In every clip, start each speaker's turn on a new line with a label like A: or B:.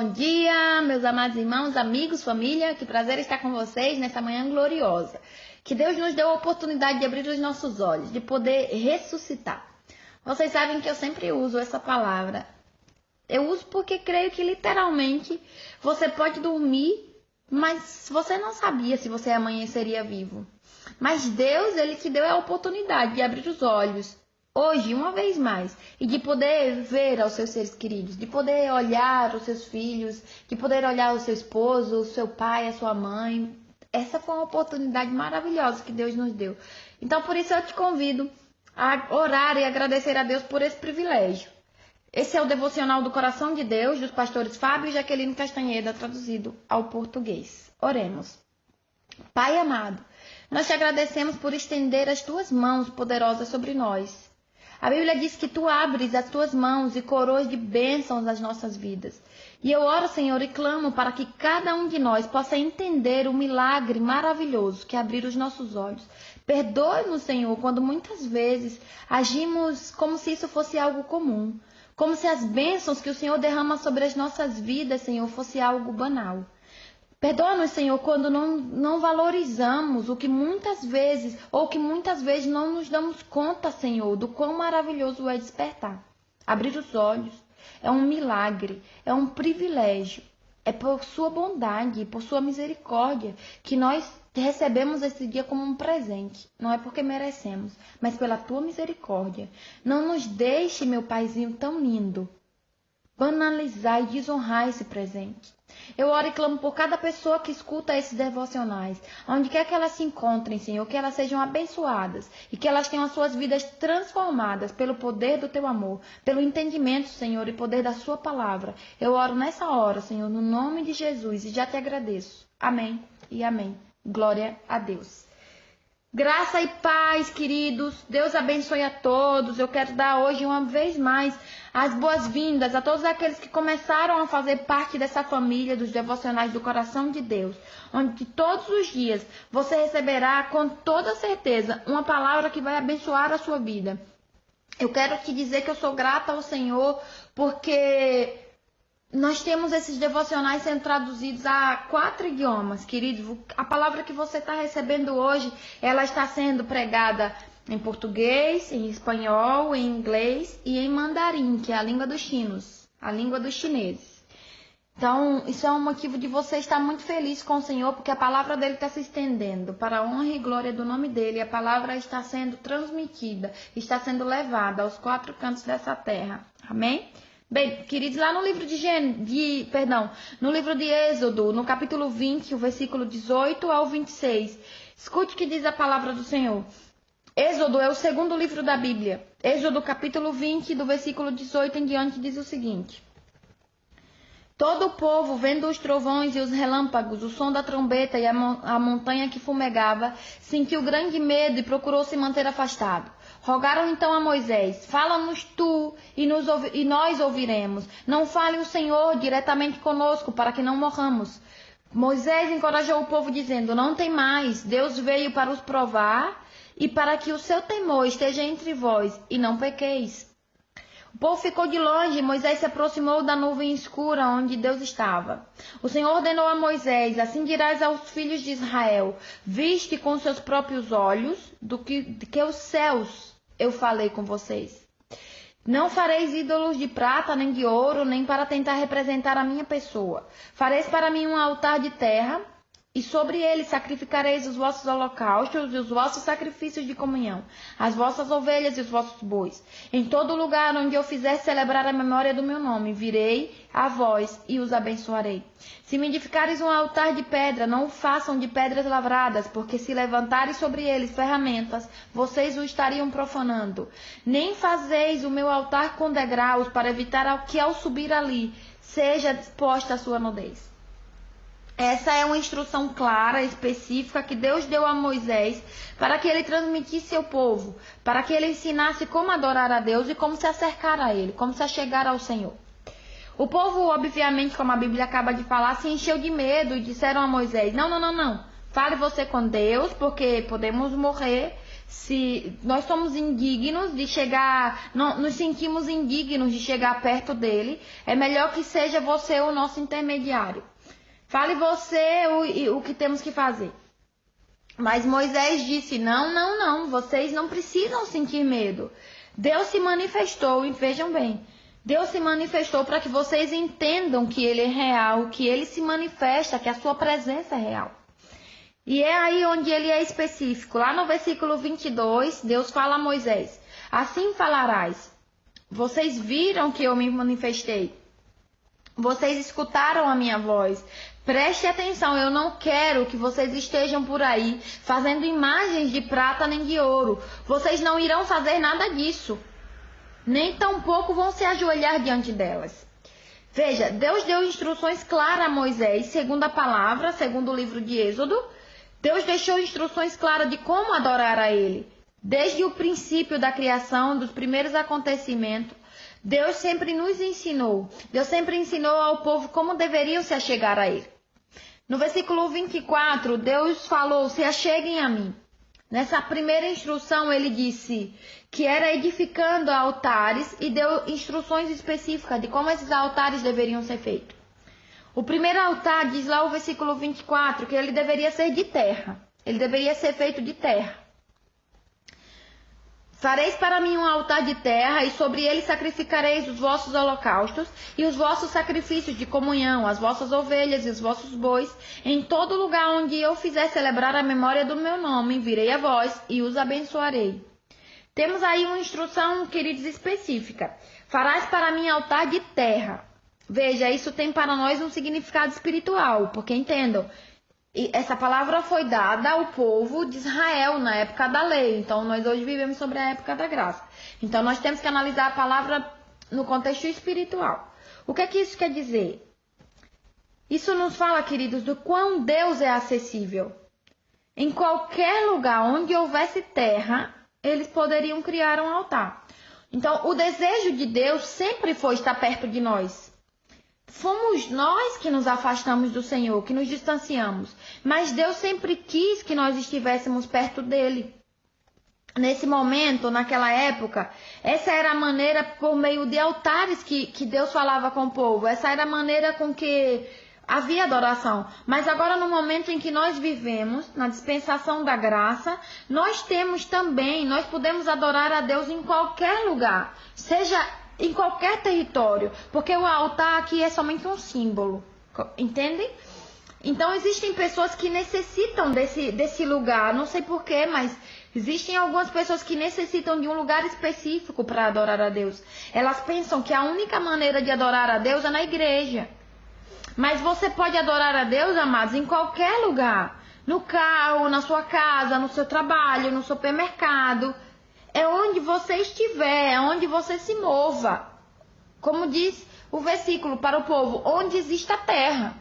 A: Bom dia, meus amados irmãos, amigos, família. Que prazer estar com vocês nessa manhã gloriosa. Que Deus nos deu a oportunidade de abrir os nossos olhos, de poder ressuscitar. Vocês sabem que eu sempre uso essa palavra. Eu uso porque creio que literalmente você pode dormir, mas você não sabia se você amanheceria vivo. Mas Deus, Ele te deu a oportunidade de abrir os olhos hoje, uma vez mais, e de poder ver aos seus seres queridos, de poder olhar os seus filhos, de poder olhar o seu esposo, o seu pai, a sua mãe. Essa foi uma oportunidade maravilhosa que Deus nos deu. Então, por isso eu te convido a orar e agradecer a Deus por esse privilégio. Esse é o Devocional do Coração de Deus, dos pastores Fábio e Jaqueline Castanheda, traduzido ao português. Oremos. Pai amado, nós te agradecemos por estender as tuas mãos poderosas sobre nós. A Bíblia diz que tu abres as tuas mãos e coroas de bênçãos nas nossas vidas. E eu oro, Senhor, e clamo para que cada um de nós possa entender o milagre maravilhoso que é abrir os nossos olhos. Perdoe-nos, Senhor, quando muitas vezes agimos como se isso fosse algo comum. Como se as bênçãos que o Senhor derrama sobre as nossas vidas, Senhor, fosse algo banal. Perdoa-nos, Senhor, quando não valorizamos o que muitas vezes não nos damos conta, Senhor, do quão maravilhoso é despertar. Abrir os olhos é um milagre, é um privilégio. É por sua bondade e por sua misericórdia que nós recebemos esse dia como um presente. Não é porque merecemos, mas pela tua misericórdia. Não nos deixe, meu Paizinho tão lindo, banalizar e desonrar esse presente. Eu oro e clamo por cada pessoa que escuta esses devocionais, onde quer que elas se encontrem, Senhor, que elas sejam abençoadas e que elas tenham as suas vidas transformadas pelo poder do teu amor, pelo entendimento, Senhor, e poder da sua palavra. Eu oro nessa hora, Senhor, no nome de Jesus, e já te agradeço. Amém e amém. Glória a Deus. Graça e paz, queridos. Deus abençoe a todos. Eu quero dar hoje, uma vez mais, as boas-vindas a todos aqueles que começaram a fazer parte dessa família dos devocionais do coração de Deus, onde todos os dias você receberá com toda certeza uma palavra que vai abençoar a sua vida. Eu quero te dizer que eu sou grata ao Senhor porque nós temos esses devocionais sendo traduzidos a 4 idiomas, queridos. A palavra que você está recebendo hoje, ela está sendo pregada em português, em espanhol, em inglês e em mandarim, que é a língua dos chinos, a língua dos chineses. Então, isso é um motivo de você estar muito feliz com o Senhor, porque a palavra dele está se estendendo para a honra e glória do nome dele. A palavra está sendo transmitida, está sendo levada aos 4 cantos dessa terra. Amém? Bem, queridos, lá no livro no livro de Êxodo, no capítulo 20, o versículo 18 ao 26, escute o que diz a palavra do Senhor. Êxodo é o segundo livro da Bíblia. Êxodo, capítulo 20, do versículo 18 em diante, diz o seguinte: Todo o povo, vendo os trovões e os relâmpagos, o som da trombeta e a montanha que fumegava, sentiu grande medo e procurou se manter afastado. Rogaram então a Moisés: Fala-nos tu e nós ouviremos. Não fale o Senhor diretamente conosco, para que não morramos. Moisés encorajou o povo, dizendo: Não tem mais, Deus veio para os provar e para que o seu temor esteja entre vós, e não pequeis. O povo ficou de longe e Moisés se aproximou da nuvem escura onde Deus estava. O Senhor ordenou a Moisés: Assim dirás aos filhos de Israel: Viste com seus próprios olhos de que os céus eu falei com vocês. Não fareis ídolos de prata nem de ouro, nem para tentar representar a minha pessoa. Fareis para mim um altar de terra, e sobre ele sacrificareis os vossos holocaustos e os vossos sacrifícios de comunhão, as vossas ovelhas e os vossos bois. Em todo lugar onde eu fizer celebrar a memória do meu nome, virei a vós e os abençoarei. Se me edificares um altar de pedra, não o façam de pedras lavradas, porque se levantarem sobre eles ferramentas, vocês o estariam profanando. Nem fazeis o meu altar com degraus, para evitar que ao subir ali seja disposta a sua nudez. Essa é uma instrução clara, específica, que Deus deu a Moisés para que ele transmitisse ao povo, para que ele ensinasse como adorar a Deus e como se acercar a ele, como se achegar ao Senhor. O povo, obviamente, como a Bíblia acaba de falar, se encheu de medo e disseram a Moisés: Não. Fale você com Deus, porque podemos morrer se nós somos indignos de chegar, não, nos sentimos indignos de chegar perto dele, é melhor que seja você o nosso intermediário. Fale você o que temos que fazer. Mas Moisés disse, não, vocês não precisam sentir medo. Deus se manifestou, e vejam bem, Deus se manifestou para que vocês entendam que ele é real, que ele se manifesta, que a sua presença é real. E é aí onde ele é específico. Lá no versículo 22, Deus fala a Moisés, assim falarás, vocês viram que eu me manifestei, vocês escutaram a minha voz. Preste atenção, eu não quero que vocês estejam por aí fazendo imagens de prata nem de ouro. Vocês não irão fazer nada disso. Nem tampouco vão se ajoelhar diante delas. Veja, Deus deu instruções claras a Moisés, segundo a palavra, segundo o livro de Êxodo. Deus deixou instruções claras de como adorar a Ele. Desde o princípio da criação, dos primeiros acontecimentos, Deus sempre nos ensinou. Deus sempre ensinou ao povo como deveriam se achegar a Ele. No versículo 24, Deus falou, se acheguem a mim. Nessa primeira instrução, ele disse que era edificando altares e deu instruções específicas de como esses altares deveriam ser feitos. O primeiro altar, diz lá o versículo 24, que ele deveria ser de terra. Ele deveria ser feito de terra. Fareis para mim um altar de terra, e sobre ele sacrificareis os vossos holocaustos e os vossos sacrifícios de comunhão, as vossas ovelhas e os vossos bois. Em todo lugar onde eu fizer celebrar a memória do meu nome, virei a vós e os abençoarei. Temos aí uma instrução, queridos, específica. Farás para mim altar de terra. Veja, isso tem para nós um significado espiritual, porque entendam, essa palavra foi dada ao povo de Israel na época da lei. Então, nós hoje vivemos sobre a época da graça. Então, nós temos que analisar a palavra no contexto espiritual. O que é que isso quer dizer? Isso nos fala, queridos, do quão Deus é acessível. Em qualquer lugar onde houvesse terra, eles poderiam criar um altar. Então, o desejo de Deus sempre foi estar perto de nós. Fomos nós que nos afastamos do Senhor, que nos distanciamos. Mas Deus sempre quis que nós estivéssemos perto dele. Nesse momento, naquela época, essa era a maneira por meio de altares que Deus falava com o povo. Essa era a maneira com que havia adoração. Mas agora, no momento em que nós vivemos, na dispensação da graça, nós temos também, nós podemos adorar a Deus em qualquer lugar. Seja em qualquer território, porque o altar aqui é somente um símbolo, entendem? Então existem pessoas que necessitam desse lugar, não sei porquê, mas existem algumas pessoas que necessitam de um lugar específico para adorar a Deus. Elas pensam que a única maneira de adorar a Deus é na igreja, mas você pode adorar a Deus, amados, em qualquer lugar, no carro, na sua casa, no seu trabalho, no supermercado. É onde você estiver, é onde você se mova. Como diz o versículo para o povo, onde existe a terra.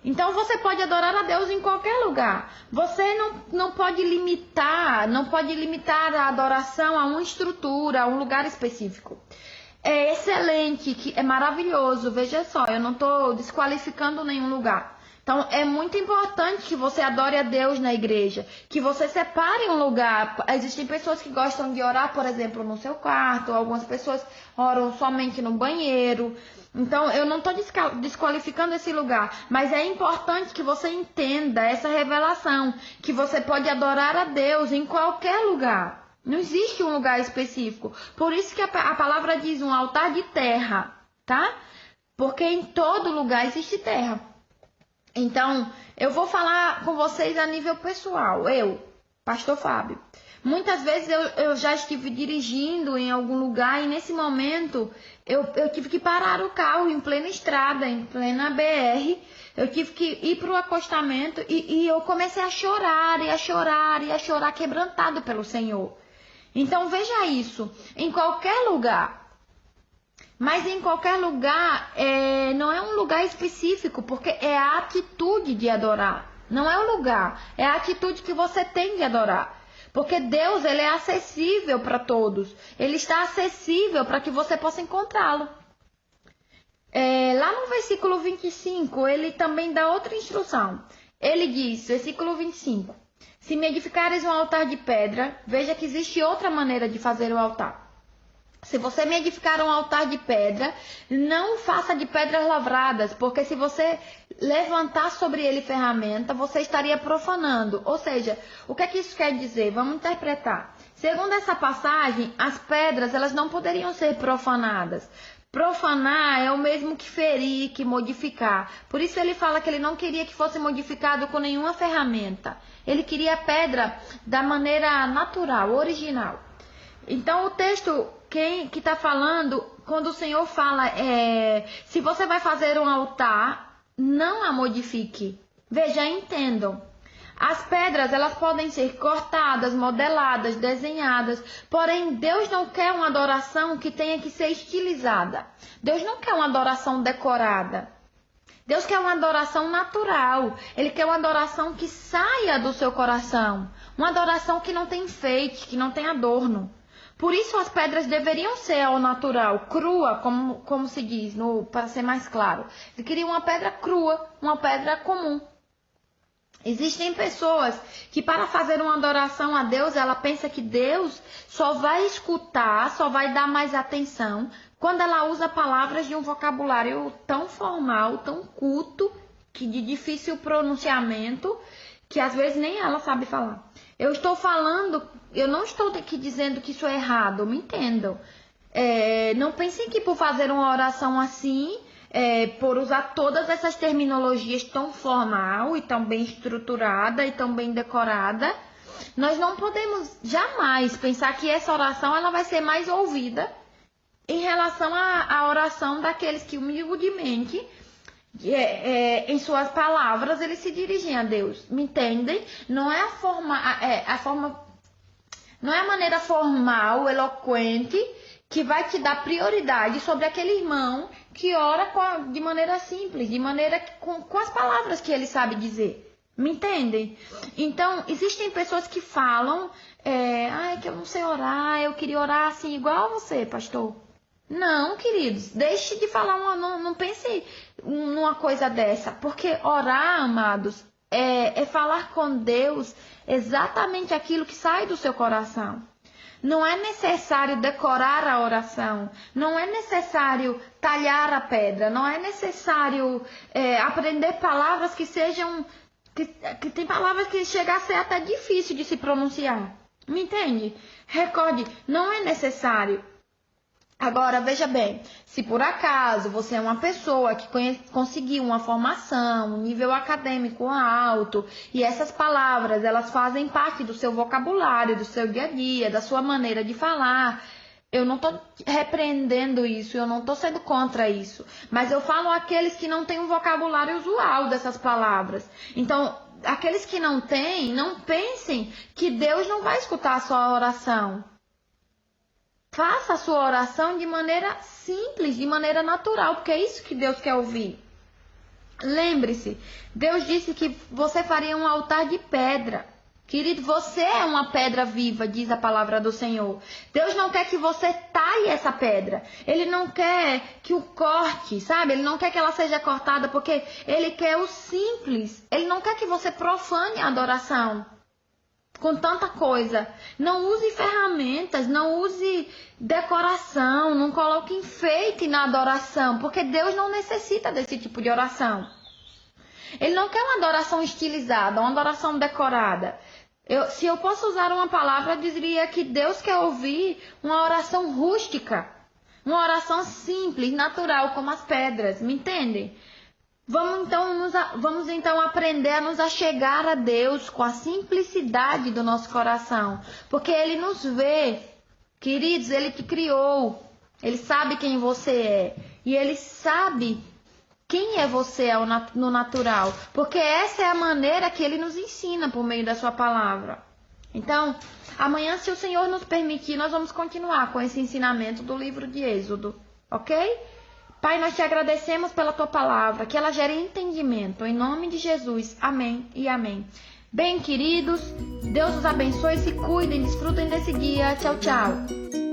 A: Então você pode adorar a Deus em qualquer lugar. Você não pode limitar a adoração a uma estrutura, a um lugar específico. É excelente, é maravilhoso. Veja só, eu não estou desqualificando nenhum lugar. Então, é muito importante que você adore a Deus na igreja, que você separe um lugar. Existem pessoas que gostam de orar, por exemplo, no seu quarto, algumas pessoas oram somente no banheiro. Então, eu não estou desqualificando esse lugar, mas é importante que você entenda essa revelação, que você pode adorar a Deus em qualquer lugar. Não existe um lugar específico. Por isso que a palavra diz um altar de terra, tá? Porque em todo lugar existe terra. Então, eu vou falar com vocês a nível pessoal. Eu, Pastor Fábio, muitas vezes eu já estive dirigindo em algum lugar e nesse momento eu tive que parar o carro em plena estrada, em plena BR. Eu tive que ir para o acostamento e eu comecei a chorar e a chorar e a chorar quebrantado pelo Senhor. Então, veja isso, em qualquer lugar. Mas em qualquer lugar, não é um lugar específico, porque é a atitude de adorar. Não é o lugar, é a atitude que você tem de adorar. Porque Deus, ele é acessível para todos. Ele está acessível para que você possa encontrá-lo. Lá no versículo 25, ele também dá outra instrução. Ele diz, versículo 25, Se me edificares um altar de pedra, veja que existe outra maneira de fazer o altar. Se você me edificar um altar de pedra, não faça de pedras lavradas, porque se você levantar sobre ele ferramenta, você estaria profanando. Ou seja, o que é que isso quer dizer? Vamos interpretar. Segundo essa passagem, as pedras elas não poderiam ser profanadas. Profanar é o mesmo que ferir, que modificar. Por isso ele fala que ele não queria que fosse modificado com nenhuma ferramenta. Ele queria a pedra da maneira natural, original. Então o texto que está falando, quando o Senhor fala, se você vai fazer um altar, não a modifique. Veja, entendam. As pedras, elas podem ser cortadas, modeladas, desenhadas, porém Deus não quer uma adoração que tenha que ser estilizada. Deus não quer uma adoração decorada. Deus quer uma adoração natural. Ele quer uma adoração que saia do seu coração. Uma adoração que não tem enfeite, que não tem adorno. Por isso as pedras deveriam ser ao natural, crua, como se diz, para ser mais claro. Ele queria uma pedra crua, uma pedra comum. Existem pessoas que para fazer uma adoração a Deus, ela pensa que Deus só vai escutar, só vai dar mais atenção quando ela usa palavras de um vocabulário tão formal, tão culto, que de difícil pronunciamento, que às vezes nem ela sabe falar. Eu não estou aqui dizendo que isso é errado, me entendam. Não pensem que por fazer uma oração assim, por usar todas essas terminologias tão formal e tão bem estruturada e tão bem decorada, nós não podemos jamais pensar que essa oração ela vai ser mais ouvida em relação à oração daqueles que humildemente, em suas palavras, eles se dirigem a Deus. Me entendem? Não é não é a maneira formal, eloquente, que vai te dar prioridade sobre aquele irmão que ora de maneira simples, de maneira com as palavras que ele sabe dizer. Me entendem? Então, existem pessoas que falam, que eu não sei orar, eu queria orar assim, igual a você, pastor. Não, queridos, deixe de falar, não pense numa coisa dessa, porque orar, amados, é falar com Deus exatamente aquilo que sai do seu coração. Não é necessário decorar a oração, não é necessário talhar a pedra, não é necessário aprender palavras que sejam, que tem palavras que chegam a ser até difícil de se pronunciar. Me entende? Recorde, não é necessário. Agora, veja bem, se por acaso você é uma pessoa que conseguiu uma formação, um nível acadêmico alto, e essas palavras, elas fazem parte do seu vocabulário, do seu dia a dia, da sua maneira de falar, eu não estou repreendendo isso, eu não estou sendo contra isso, mas eu falo aqueles que não têm um vocabulário usual dessas palavras. Então, aqueles que não têm, não pensem que Deus não vai escutar a sua oração. Faça a sua oração de maneira simples, de maneira natural, porque é isso que Deus quer ouvir. Lembre-se, Deus disse que você faria um altar de pedra. Querido, você é uma pedra viva, diz a palavra do Senhor. Deus não quer que você talhe essa pedra. Ele não quer que o corte, sabe? Ele não quer que ela seja cortada, porque Ele quer o simples. Ele não quer que você profane a adoração com tanta coisa. Não use ferramentas, não use decoração, não coloque enfeite na adoração, porque Deus não necessita desse tipo de oração. Ele não quer uma adoração estilizada, uma adoração decorada. Se eu posso usar uma palavra, eu diria que Deus quer ouvir uma oração rústica, uma oração simples, natural, como as pedras, me entendem? Vamos então aprender a nos achegar a Deus com a simplicidade do nosso coração, porque Ele nos vê, queridos, Ele te criou, Ele sabe quem você é, e Ele sabe quem é você no natural, porque essa é a maneira que Ele nos ensina por meio da sua palavra. Então, amanhã, se o Senhor nos permitir, nós vamos continuar com esse ensinamento do livro de Êxodo, ok? Pai, nós te agradecemos pela tua palavra, que ela gere entendimento. Em nome de Jesus, amém e amém. Bem, queridos, Deus os abençoe, se cuidem, desfrutem desse dia. Tchau, tchau.